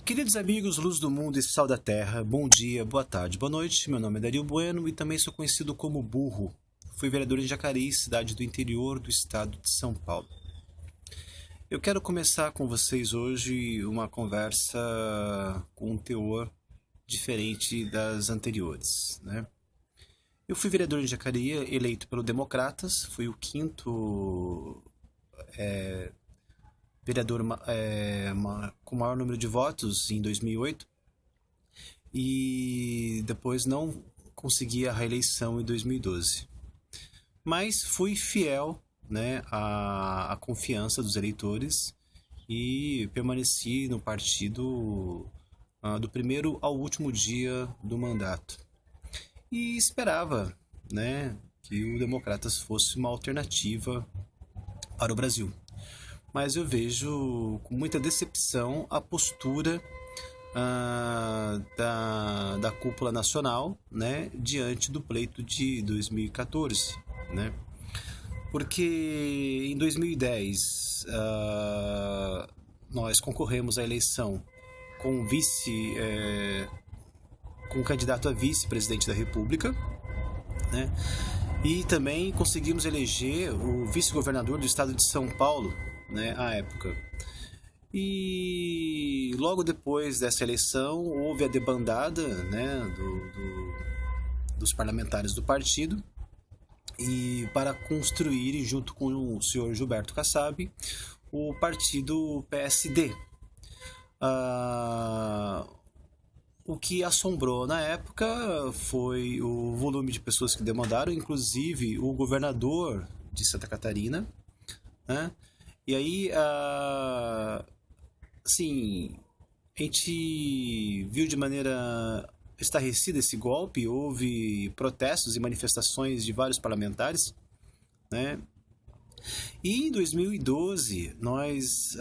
Queridos amigos, luz do mundo e sal da terra, bom dia, boa tarde, boa noite. Meu nome é Dario Bueno e também sou conhecido como Burro. Fui vereador em Jacareí, cidade do interior do estado de São Paulo. Eu quero começar com vocês hoje uma conversa com um teor diferente das anteriores, né? Eu fui vereador em Jacareí, eleito pelo Democratas, fui o quinto vereador com maior número de votos em 2008 e depois não consegui a reeleição em 2012. Mas fui fiel, né, à confiança dos eleitores e permaneci no partido do primeiro ao último dia do mandato. E esperava, né, que o Democratas fosse uma alternativa para o Brasil. Mas eu vejo com muita decepção a postura da cúpula nacional, né, diante do pleito de 2014, né? Porque em 2010 nós concorremos à eleição com com um candidato a vice-presidente da República, né? E também conseguimos eleger o vice-governador do estado de São Paulo, né, à época. E logo depois dessa eleição houve a debandada, né, dos parlamentares do partido e para construírem, junto com o senhor Gilberto Kassab, o partido PSD. O que assombrou na época foi o volume de pessoas que demandaram, inclusive o governador de Santa Catarina, né? E aí, assim, a gente viu de maneira estarrecida esse golpe, houve protestos e manifestações de vários parlamentares, né? E em 2012 nós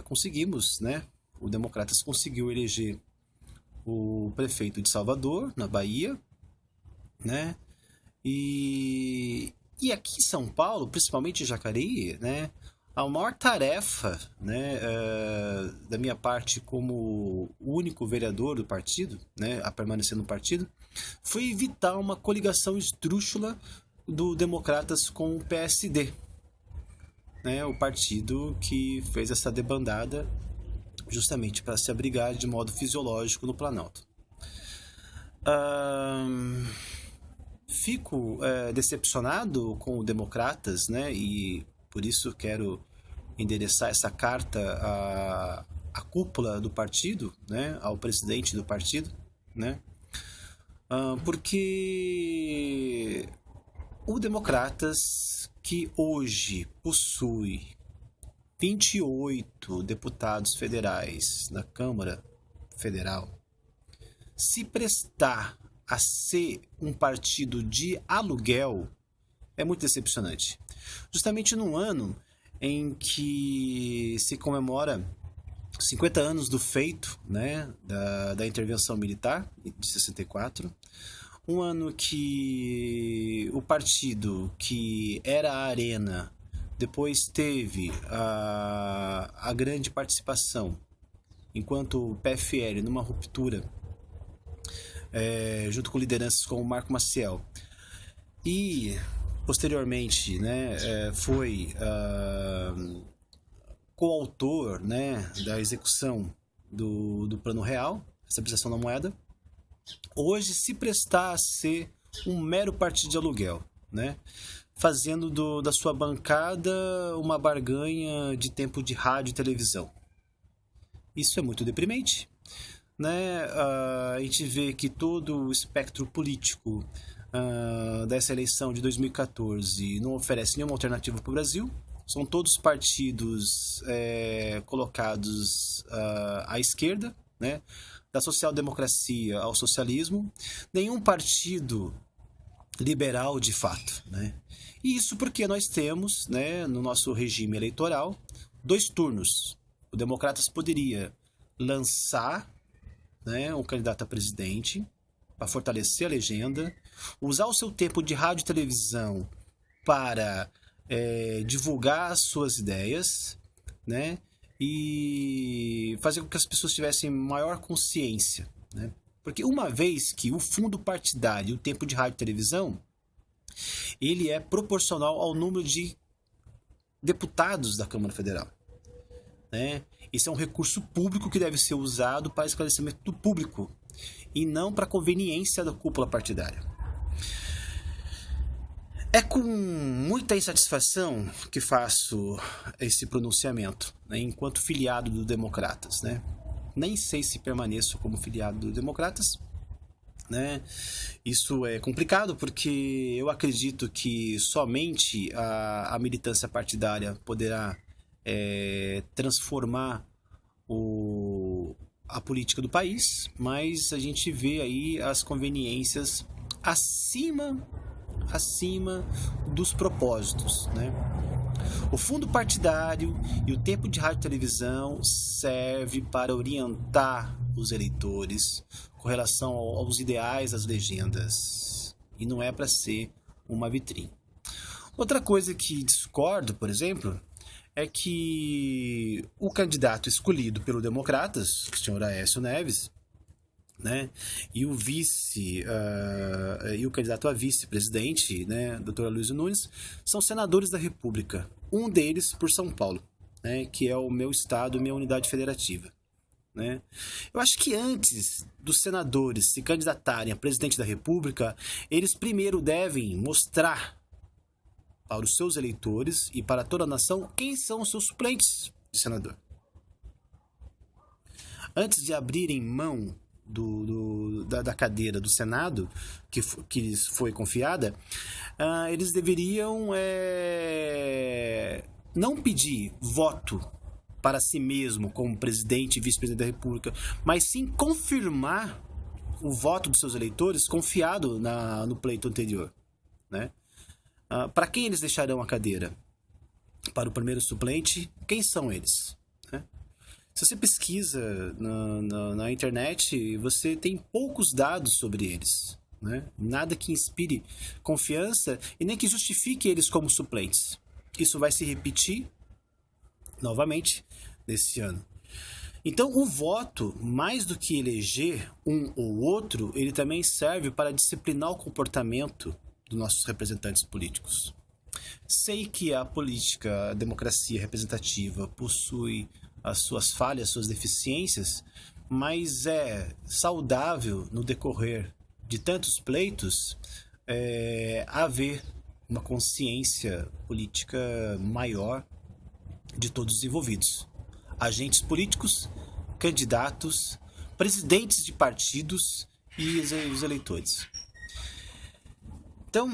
conseguimos, né? O Democratas conseguiu eleger o prefeito de Salvador, na Bahia, né? E aqui em São Paulo, principalmente em Jacareí, né, a maior tarefa, né, da minha parte como único vereador do partido, né, a permanecer no partido, foi evitar uma coligação esdrúxula do Democratas com o PSD, né, o partido que fez essa debandada justamente para se abrigar de modo fisiológico no Planalto. Fico decepcionado com o Democratas, né, e por isso quero endereçar essa carta à cúpula do partido, né, ao presidente do partido, né, porque o Democratas, que hoje possui 28 deputados federais na Câmara Federal, se prestar a ser um partido de aluguel é muito decepcionante. Justamente num ano em que se comemora 50 anos do feito, né, da intervenção militar de 64, um ano que o partido que era a Arena depois teve a grande participação, enquanto o PFL, numa ruptura, junto com lideranças como o Marco Maciel, e posteriormente, né, foi coautor, né, da execução do Plano Real, estabilização da moeda, hoje se prestar a ser um mero partido de aluguel, né, fazendo da sua bancada uma barganha de tempo de rádio e televisão. Isso é muito deprimente, né? A gente vê que todo o espectro político dessa eleição de 2014 não oferece nenhuma alternativa para o Brasil. São todos partidos colocados à esquerda, né? Da social-democracia ao socialismo. Nenhum partido liberal de fato, né? E isso porque nós temos, né, no nosso regime eleitoral 2 turnos. O Democratas poderia lançar, né, um candidato a presidente para fortalecer a legenda, usar o seu tempo de rádio e televisão para divulgar as suas ideias, né, e fazer com que as pessoas tivessem maior consciência, né? Porque uma vez que o fundo partidário, o tempo de rádio e televisão, ele é proporcional ao número de deputados da Câmara Federal, né? Esse é um recurso público que deve ser usado para esclarecimento do público e não para conveniência da cúpula partidária. É com muita insatisfação que faço esse pronunciamento, né, enquanto filiado do Democratas, né? Nem sei se permaneço como filiado do Democratas, né? Isso é complicado porque eu acredito que somente a militância partidária poderá transformar a política do país, mas a gente vê aí as conveniências acima dos propósitos, né? O fundo partidário e o tempo de rádio e televisão serve para orientar os eleitores com relação aos ideais das legendas e não é para ser uma vitrine. Outra coisa que discordo, por exemplo, é que o candidato escolhido pelo Democratas, o senhor Aécio Neves, né, e o vice e o candidato a vice-presidente, né, Dr. Aloysio Nunes, são senadores da República, um deles por São Paulo, né, que é o meu estado, minha unidade federativa, né? Eu acho que antes dos senadores se candidatarem a presidente da República, eles primeiro devem mostrar para os seus eleitores e para toda a nação quem são os seus suplentes de senador. Antes de abrirem mão da cadeira do Senado que lhes foi confiada, eles deveriam não pedir voto para si mesmo como presidente e vice-presidente da República, mas sim confirmar o voto dos seus eleitores confiado no pleito anterior, né? Para quem eles deixarão a cadeira? Para o primeiro suplente, quem são eles? Se você pesquisa na internet, você tem poucos dados sobre eles, né? Nada que inspire confiança e nem que justifique eles como suplentes. Isso vai se repetir novamente nesse ano. Então, o voto, mais do que eleger um ou outro, ele também serve para disciplinar o comportamento dos nossos representantes políticos. Sei que a política, a democracia representativa possui as suas falhas, suas deficiências, mas é saudável no decorrer de tantos pleitos haver uma consciência política maior de todos os envolvidos. Agentes políticos, candidatos, presidentes de partidos e os eleitores. Então,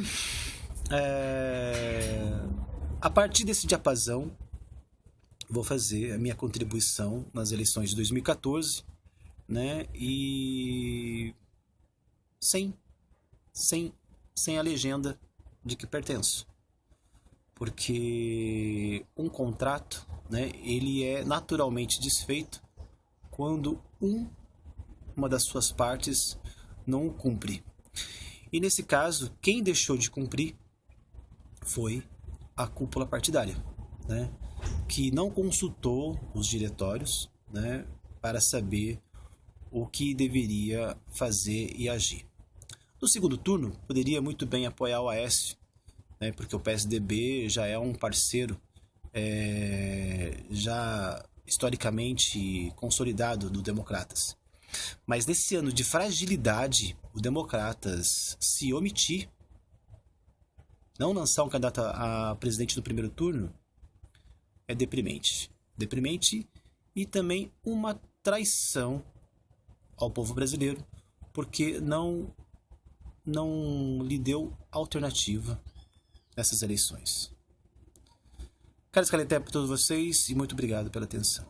a partir desse diapasão, vou fazer a minha contribuição nas eleições de 2014, né? E sem a legenda de que pertenço. Porque um contrato, né, ele é naturalmente desfeito quando uma das suas partes não o cumpre. E nesse caso, quem deixou de cumprir foi a cúpula partidária, né, que não consultou os diretórios, né, para saber o que deveria fazer e agir. No segundo turno, poderia muito bem apoiar o Aécio, né, porque o PSDB já é um parceiro já historicamente consolidado do Democratas. Mas nesse ano de fragilidade, o Democratas se omitir, não lançar um candidato a presidente no primeiro turno, é deprimente. Deprimente e também uma traição ao povo brasileiro, porque não lhe deu alternativa nessas eleições. Quero esclarecer para todos vocês e muito obrigado pela atenção.